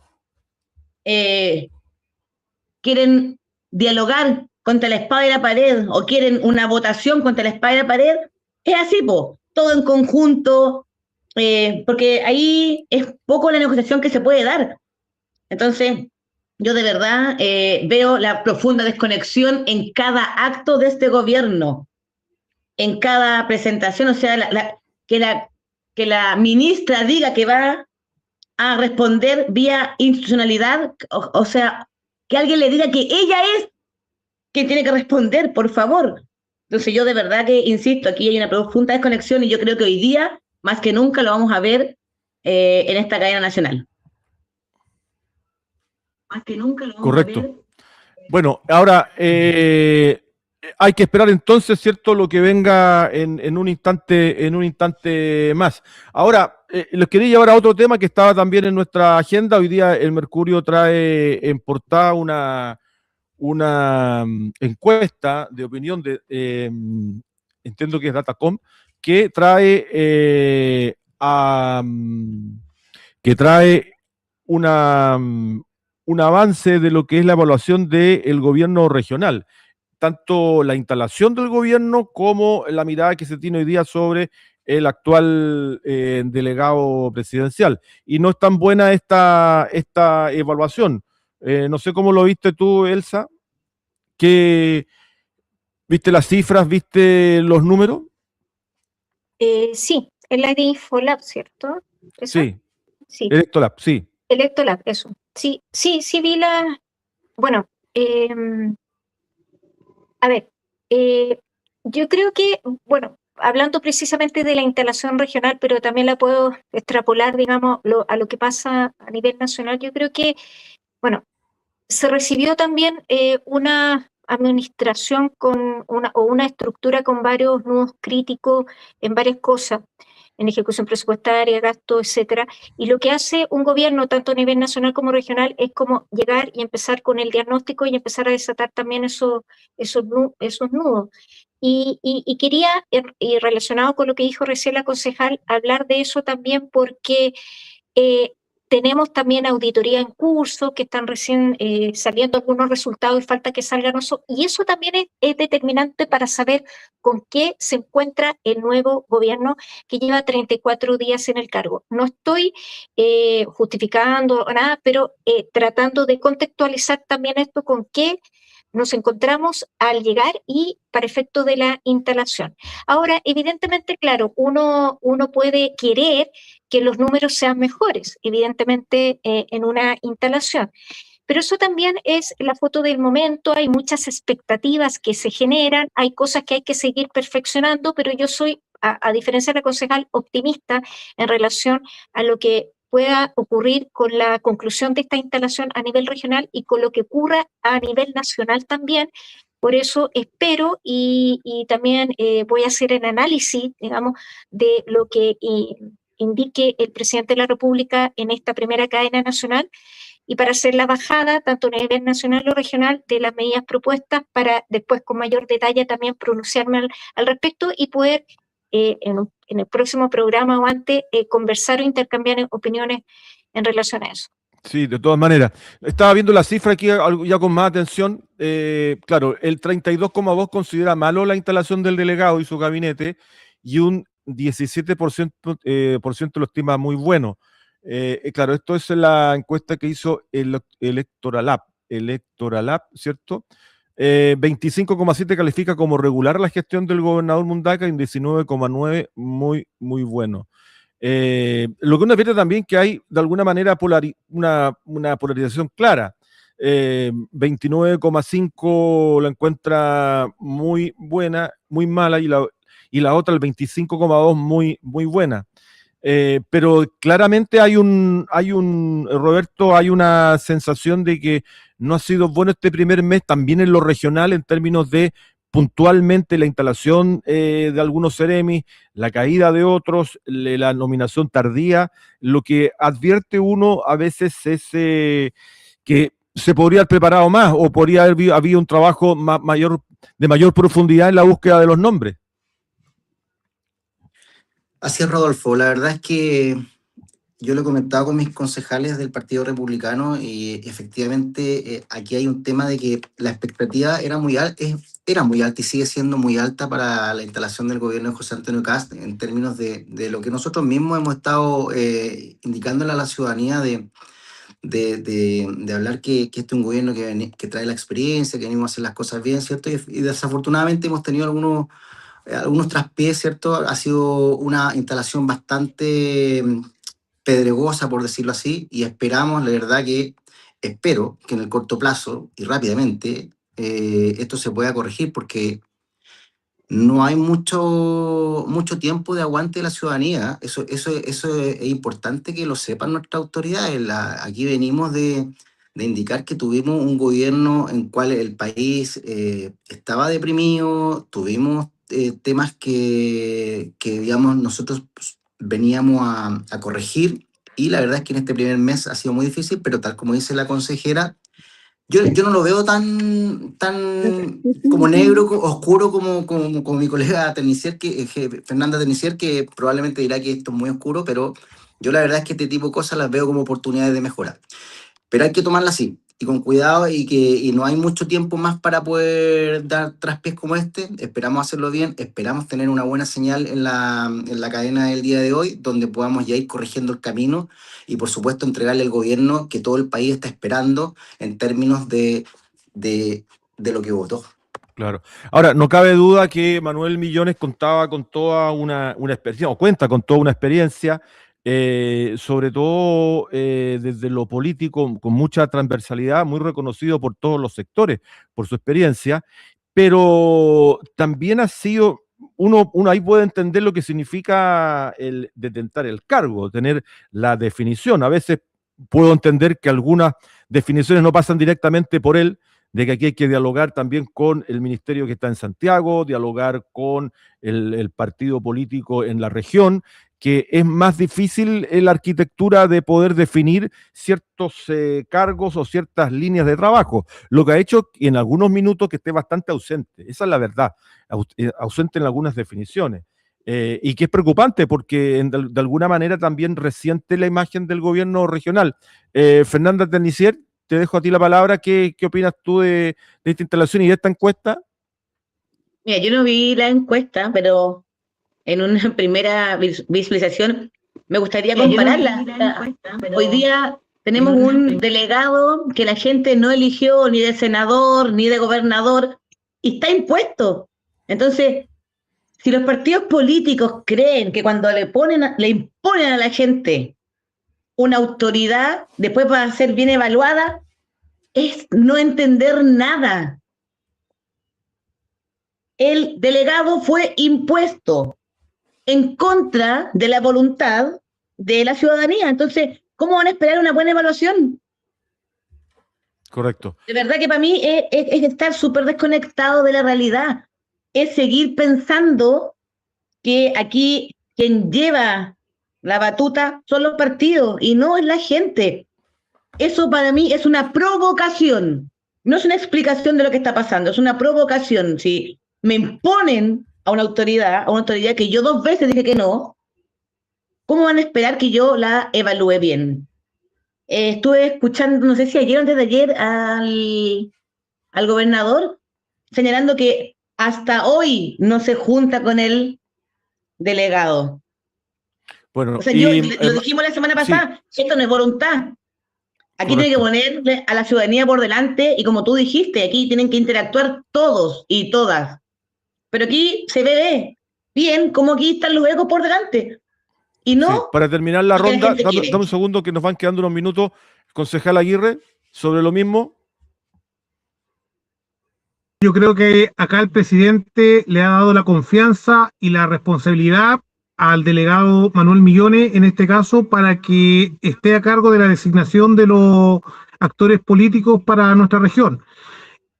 dialogar contra la espada y la pared o quieren una votación contra la espada y la pared, es así, todo en conjunto, porque ahí es poco la negociación que se puede dar. Entonces, yo de verdad veo la profunda desconexión en cada acto de este gobierno, en cada presentación, o sea, que la ministra diga que va a responder vía institucionalidad, o sea, que alguien le diga que ella es quien tiene que responder, por favor. Entonces yo de verdad que, insisto, aquí hay una profunda desconexión y yo creo que hoy día, más que nunca, lo vamos a ver en esta cadena nacional. Más que nunca lo vamos Correcto. a ver. Bueno, ahora hay que esperar entonces, ¿cierto?, lo que venga en un instante más. Ahora, les quería llevar a otro tema que estaba también en nuestra agenda. Hoy día el Mercurio trae en portada una encuesta de opinión entiendo que es Datacom, que trae un avance de lo que es la evaluación del gobierno regional, tanto la instalación del gobierno como la mirada que se tiene hoy día sobre el actual delegado presidencial. Y no es tan buena esta evaluación. No sé cómo lo viste tú, Elsa. ¿Viste las cifras? ¿Viste los números? Sí, es la de Infolab, ¿cierto? ¿Esa? Sí, Sí, Electolab, sí. Electolab, eso. Sí, vi la... Bueno, a ver, yo creo que, bueno, hablando precisamente de la instalación regional, pero también la puedo extrapolar, digamos, a lo que pasa a nivel nacional, yo creo que, bueno, se recibió también una administración con una estructura con varios nudos críticos en varias cosas, en ejecución presupuestaria, gasto, etcétera. Y lo que hace un gobierno, tanto a nivel nacional como regional, es como llegar y empezar con el diagnóstico y empezar a desatar también esos nudos. Y quería, y relacionado con lo que dijo recién la concejal, hablar de eso también porque tenemos también auditoría en curso, que están recién saliendo algunos resultados y falta que salgan eso. Y eso también es determinante para saber con qué se encuentra el nuevo gobierno que lleva 34 días en el cargo. No estoy justificando nada, pero tratando de contextualizar también esto con qué nos encontramos al llegar y para efecto de la instalación. Ahora, evidentemente, claro, uno puede querer que los números sean mejores, evidentemente, en una instalación. Pero eso también es la foto del momento, hay muchas expectativas que se generan, hay cosas que hay que seguir perfeccionando, pero yo soy, a diferencia de la concejal, optimista en relación a lo que pueda ocurrir con la conclusión de esta instalación a nivel regional y con lo que ocurra a nivel nacional también. Por eso espero y también voy a hacer el análisis, digamos, de lo que indique el presidente de la República en esta primera cadena nacional, y para hacer la bajada, tanto a nivel nacional o regional, de las medidas propuestas, para después con mayor detalle también pronunciarme al respecto y poder en el próximo programa o antes conversar o intercambiar opiniones en relación a eso. Sí, de todas maneras. Estaba viendo la cifra aquí ya con más atención. Claro, el 32,2 considera malo la instalación del delegado y su gabinete, y un 17% por ciento lo estima muy bueno. Claro, esto es la encuesta que hizo el Electoralab, ¿cierto? 25,7 califica como regular la gestión del gobernador Mundaca y un 19,9 muy, muy bueno. Lo que uno advierte también que hay de alguna manera una polarización clara. 29,5 la encuentra muy buena, muy mala, y la otra, el 25,2, muy, muy buena. Pero claramente Roberto, hay una sensación de que no ha sido bueno este primer mes, también en lo regional, en términos de puntualmente la instalación de algunos seremis, la caída de otros, la nominación tardía. Lo que advierte uno a veces es que se podría haber preparado más, o podría haber habido un trabajo de mayor profundidad en la búsqueda de los nombres. Así es, Rodolfo. La verdad es que yo lo he comentado con mis concejales del Partido Republicano y efectivamente aquí hay un tema de que la expectativa era muy alta y sigue siendo muy alta para la instalación del gobierno de José Antonio Kast, en términos de lo que nosotros mismos hemos estado indicándole a la ciudadanía de hablar que este es un gobierno que trae la experiencia, que venimos a hacer las cosas bien, ¿cierto? Y desafortunadamente hemos tenido algunos traspiés, ¿cierto? Ha sido una instalación bastante pedregosa, por decirlo así, y espero que en el corto plazo y rápidamente esto se pueda corregir, porque no hay mucho tiempo de aguante de la ciudadanía. Eso es importante que lo sepan nuestras autoridades. Aquí venimos de indicar que tuvimos un gobierno en el cual el país estaba deprimido, tuvimos temas que digamos, nosotros veníamos a corregir, y la verdad es que en este primer mes ha sido muy difícil, pero tal como dice la consejera, yo no lo veo tan como negro, oscuro como mi colega Tenicier, Fernanda Tenicier, que probablemente dirá que esto es muy oscuro, pero yo la verdad es que este tipo de cosas las veo como oportunidades de mejora. Pero hay que tomarlas así, y con cuidado, y no hay mucho tiempo más para poder dar traspiés como este. Esperamos hacerlo bien, esperamos tener una buena señal en la cadena del día de hoy, donde podamos ya ir corrigiendo el camino y por supuesto entregarle al gobierno que todo el país está esperando en términos de lo que votó. Claro. Ahora, no cabe duda que Manuel Millones contaba con toda una experiencia, o cuenta con toda una experiencia, sobre todo desde lo político, con mucha transversalidad, muy reconocido por todos los sectores por su experiencia, pero también ha sido, uno ahí puede entender lo que significa el detentar el cargo, tener la definición. A veces puedo entender que algunas definiciones no pasan directamente por él, de que aquí hay que dialogar también con el ministerio que está en Santiago, dialogar con el partido político en la región, que es más difícil en la arquitectura de poder definir ciertos cargos o ciertas líneas de trabajo, lo que ha hecho en algunos minutos que esté bastante ausente. Esa es la verdad, ausente en algunas definiciones. Y que es preocupante porque de alguna manera también resiente la imagen del gobierno regional. Fernanda Tenicier, te dejo a ti la palabra. ¿Qué opinas tú de esta instalación y de esta encuesta? Mira, yo no vi la encuesta, pero en una primera visualización me gustaría compararla. Hoy día tenemos un delegado que la gente no eligió ni de senador ni de gobernador y está impuesto. Entonces, si los partidos políticos creen que cuando le imponen a la gente una autoridad, después va a ser bien evaluada, es no entender nada. El delegado fue impuesto en contra de la voluntad de la ciudadanía. Entonces, ¿cómo van a esperar una buena evaluación? Correcto. De verdad que para mí es estar súper desconectado de la realidad. Es seguir pensando que aquí quien lleva La batuta son los partidos y no es la gente. Eso para mí es una provocación. No es una explicación de lo que está pasando, es una provocación. Si me imponen a una autoridad que yo 2 veces dije que no, ¿cómo van a esperar que yo la evalúe bien? Estuve escuchando, no sé si ayer o antes de ayer, al gobernador señalando que hasta hoy no se junta con el delegado. Bueno, O sea, y lo dijimos la semana sí, pasada, esto no es voluntad. Aquí tiene que correcto. ponerle a la ciudadanía por delante y como tú dijiste, aquí tienen que interactuar todos y todas. Pero aquí se ve bien cómo aquí están los egos por delante y Sí, no para terminar la lo que la ronda, gente dame, quiere. dame un segundo que nos van quedando unos minutos. Concejal Aguirre, sobre lo mismo. Yo creo que acá el presidente le ha dado la confianza y la responsabilidad al delegado Manuel Millones, en este caso, para que esté a cargo de la designación de los actores políticos para nuestra región.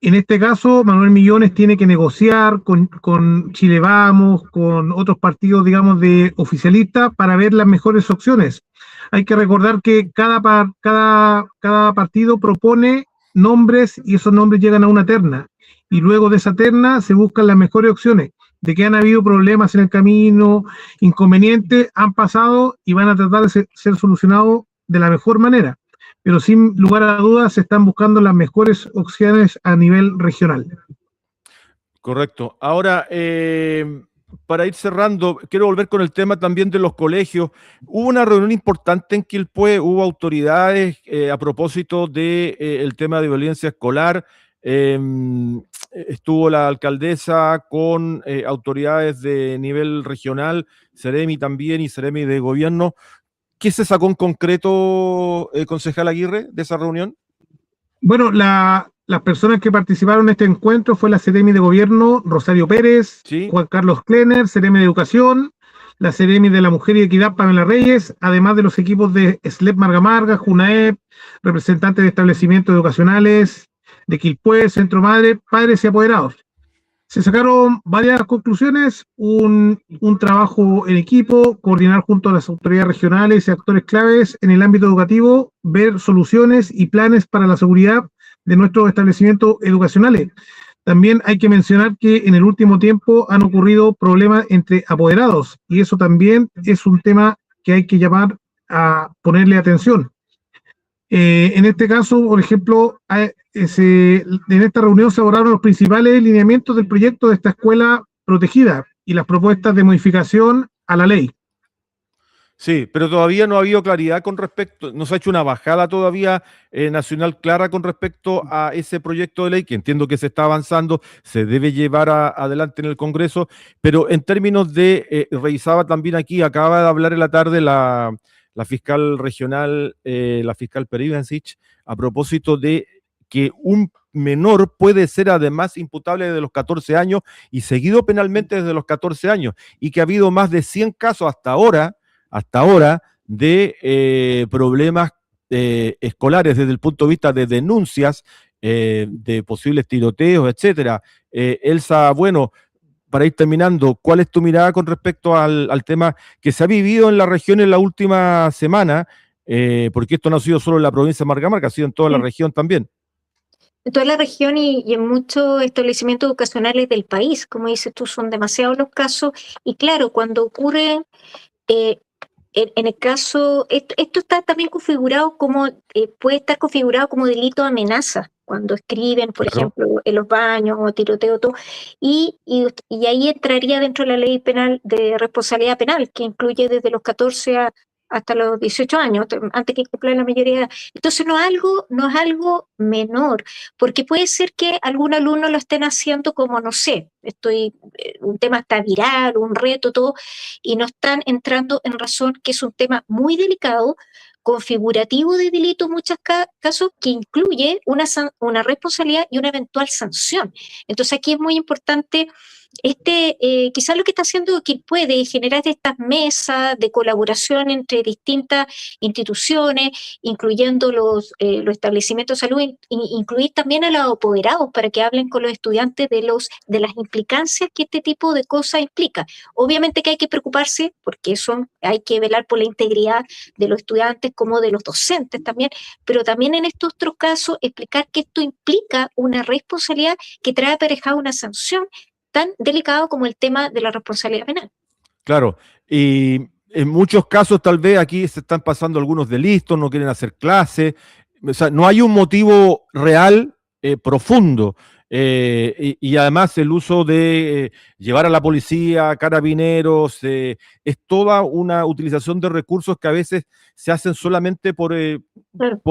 En este caso, Manuel Millones tiene que negociar con Chile Vamos, con otros partidos, digamos, de oficialistas para ver las mejores opciones. Hay que recordar que cada partido propone nombres y esos nombres llegan a una terna. Y luego de esa terna se buscan las mejores opciones. De que han habido problemas en el camino, inconvenientes, han pasado y van a tratar de ser solucionados de la mejor manera, pero sin lugar a dudas se están buscando las mejores opciones a nivel regional. Correcto. Ahora, para ir cerrando, quiero volver con el tema también de los colegios. Hubo una reunión importante en Quilpué, hubo autoridades a propósito de, el tema de violencia escolar. Eh, Estuvo la alcaldesa con autoridades de nivel regional, Seremi también y Seremi de gobierno. ¿Qué se sacó en concreto, concejal Aguirre, de esa reunión? Bueno, las personas que participaron en este encuentro fue la Seremi de Gobierno, Rosario Pérez, Sí, Juan Carlos Klenner, Seremi de Educación, la Seremi de la Mujer y Equidad, Pamela Reyes, además de los equipos de SLEP Marga Marga, JUNAEP, representantes de establecimientos educacionales, de Quilpué, Centro Madre, padres y apoderados. Se sacaron varias conclusiones, un trabajo en equipo, coordinar junto a las autoridades regionales y actores claves en el ámbito educativo, ver soluciones y planes para la seguridad de nuestros establecimientos educacionales. También hay que mencionar que en el último tiempo han ocurrido problemas entre apoderados y eso también es un tema que hay que llamar a ponerle atención. En este caso, por ejemplo, en esta reunión se abordaron los principales lineamientos del proyecto de esta escuela protegida y las propuestas de modificación a la ley. sí, pero todavía no ha habido claridad con respecto, no se ha hecho una bajada todavía nacional clara con respecto a ese proyecto de ley, que entiendo que se está avanzando, se debe llevar adelante en el Congreso, pero en términos de, revisaba también aquí, acaba de hablar en la tarde la fiscal regional, la fiscal Perivancic, a propósito de que un menor puede ser además imputable desde los 14 años y seguido penalmente desde los 14 años, y que ha habido más de 100 casos hasta ahora de problemas escolares desde el punto de vista de denuncias de posibles tiroteos, etcétera. Elsa, bueno, para ir terminando, ¿cuál es tu mirada con respecto al tema que se ha vivido en la región en la última semana? Porque esto no ha sido solo en la provincia de Marga Marga, ha sido en toda la región también. En toda la región y en muchos establecimientos educacionales del país, como dices tú, son demasiados los casos. Y claro, cuando ocurre, en el caso, esto está también configurado como, puede estar configurado como delito de amenaza, cuando escriben, por Claro. ejemplo, en los baños o tiroteo, todo, y ahí entraría dentro de la ley penal de responsabilidad penal, que incluye desde los 14 hasta los 18 años, antes que cumpla la mayoría de edad. Entonces no es algo menor, porque puede ser que algún alumno lo estén haciendo como, no sé, un tema está viral, un reto, todo, y no están entrando en razón que es un tema muy delicado, configurativo de delito en muchos casos, que incluye una responsabilidad y una eventual sanción. Entonces aquí es muy importante quizás lo que está haciendo Quilpué de generar estas mesas de colaboración entre distintas instituciones, incluyendo los establecimientos de salud, incluir también a los apoderados para que hablen con los estudiantes de las implicancias que este tipo de cosas implica. Obviamente que hay que preocuparse, porque hay que velar por la integridad de los estudiantes como de los docentes también, pero también en estos otros casos explicar que esto implica una responsabilidad que trae aparejada una sanción tan delicado como el tema de la responsabilidad penal. Claro, y en muchos casos tal vez aquí se están pasando algunos delitos, no quieren hacer clases, o sea, no hay un motivo real, profundo, y además el uso de llevar a la policía, carabineros, es toda una utilización de recursos que a veces se hacen solamente Claro.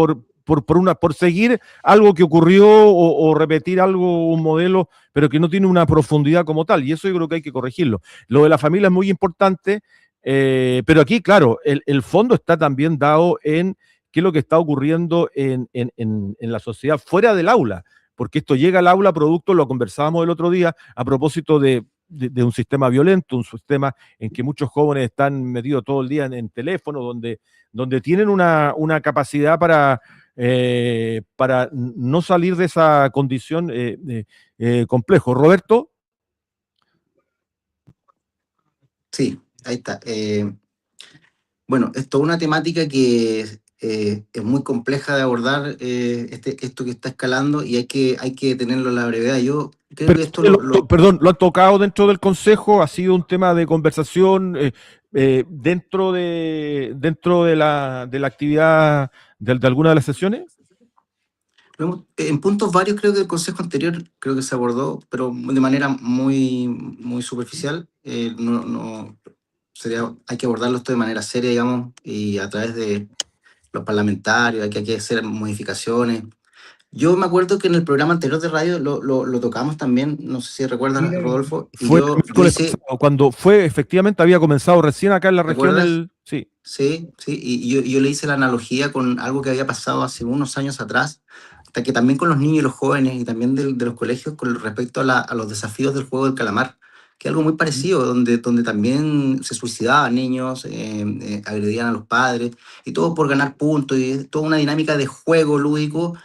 por seguir algo que ocurrió o repetir algo, un modelo, pero que no tiene una profundidad como tal, y eso yo creo que hay que corregirlo. Lo de la familia es muy importante, pero aquí, claro, el fondo está también dado en qué es lo que está ocurriendo en la sociedad fuera del aula, porque esto llega al aula producto, lo conversábamos el otro día, a propósito de un sistema violento, un sistema en que muchos jóvenes están metidos todo el día en teléfono, donde tienen una capacidad para no salir de esa condición complejo. Roberto. Sí, ahí está. Bueno, esto es una temática que es muy compleja de abordar, esto que está escalando, y hay que tenerlo a la brevedad. Yo creo que esto Perdón, ¿lo han tocado dentro del Consejo? ¿Ha sido un tema de conversación dentro de la actividad de alguna de las sesiones? En puntos varios creo que el consejo anterior creo que se abordó, pero de manera muy, muy superficial. Hay que abordarlo esto de manera seria, digamos, y a través de los parlamentarios, hay que hacer modificaciones. Yo me acuerdo que en el programa anterior de radio lo tocamos también, no sé si recuerdas, Rodolfo. Y fue yo el miércoles hice, pasado, cuando efectivamente había comenzado recién acá en la región. Sí. Sí, y yo le hice la analogía con algo que había pasado hace unos años atrás, hasta que también con los niños y los jóvenes y también de los colegios con respecto a los desafíos del juego del calamar, que es algo muy parecido, donde también se suicidaban niños, agredían a los padres, y todo por ganar puntos, y toda una dinámica de juego lúdico,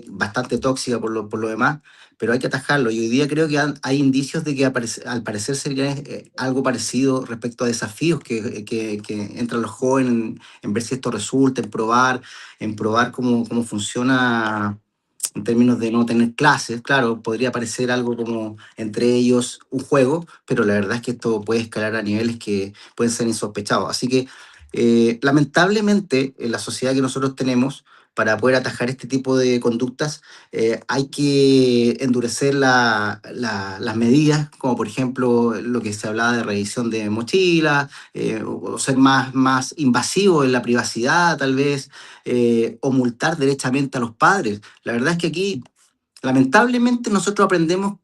bastante tóxica por lo demás, pero hay que atajarlo. Y hoy día creo que hay indicios de que al parecer sería algo parecido respecto a desafíos que entran los jóvenes en ver si esto resulta, en probar cómo funciona en términos de no tener clases. Claro, podría parecer algo como entre ellos un juego, pero la verdad es que esto puede escalar a niveles que pueden ser insospechados. Así que lamentablemente en la sociedad que nosotros tenemos, para poder atajar este tipo de conductas, hay que endurecer las medidas, como por ejemplo lo que se hablaba de revisión de mochilas, o ser más invasivo en la privacidad tal vez, o multar derechamente a los padres. La verdad es que aquí, lamentablemente, nosotros aprendemos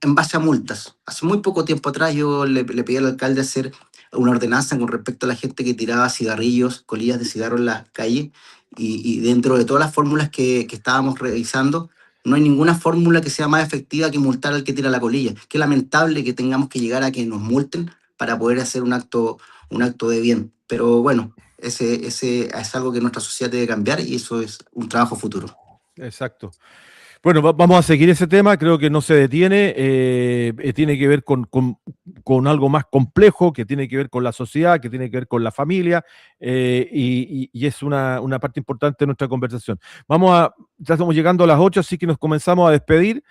en base a multas. Hace muy poco tiempo atrás yo le pedí al alcalde hacer una ordenanza con respecto a la gente que tiraba cigarrillos, colillas de cigarro en las calles, y dentro de todas las fórmulas que estábamos revisando, no hay ninguna fórmula que sea más efectiva que multar al que tira la colilla. Qué lamentable que tengamos que llegar a que nos multen para poder hacer un acto de bien. Pero bueno, ese es algo que nuestra sociedad debe cambiar, y eso es un trabajo futuro. Exacto. Bueno, vamos a seguir ese tema, creo que no se detiene, tiene que ver con algo más complejo, que tiene que ver con la sociedad, que tiene que ver con la familia, y es una parte importante de nuestra conversación. Ya estamos llegando a las 8, así que nos comenzamos a despedir.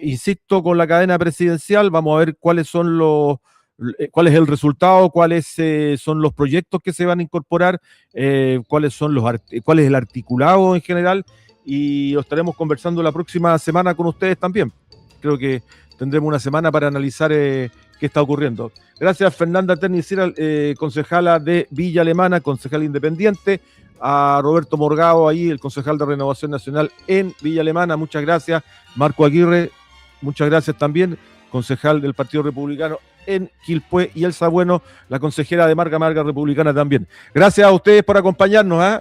Insisto, con la cadena presidencial, vamos a ver cuál es el resultado, cuáles son los proyectos que se van a incorporar, cuál es el articulado en general, y lo estaremos conversando la próxima semana con ustedes también. Creo que tendremos una semana para analizar qué está ocurriendo. Gracias, Fernanda Ternicera, concejala de Villa Alemana, concejal independiente, a Roberto Morgado, ahí el concejal de Renovación Nacional en Villa Alemana, muchas gracias. Marco Aguirre, muchas gracias también, concejal del Partido Republicano en Quilpué, y Elsa Bueno, la consejera de Marca Republicana también. Gracias a ustedes por acompañarnos, ¿eh?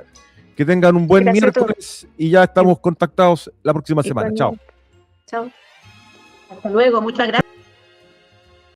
Que tengan un buen miércoles, y ya estamos contactados la próxima semana. Chao. Chao. Hasta luego, muchas gracias.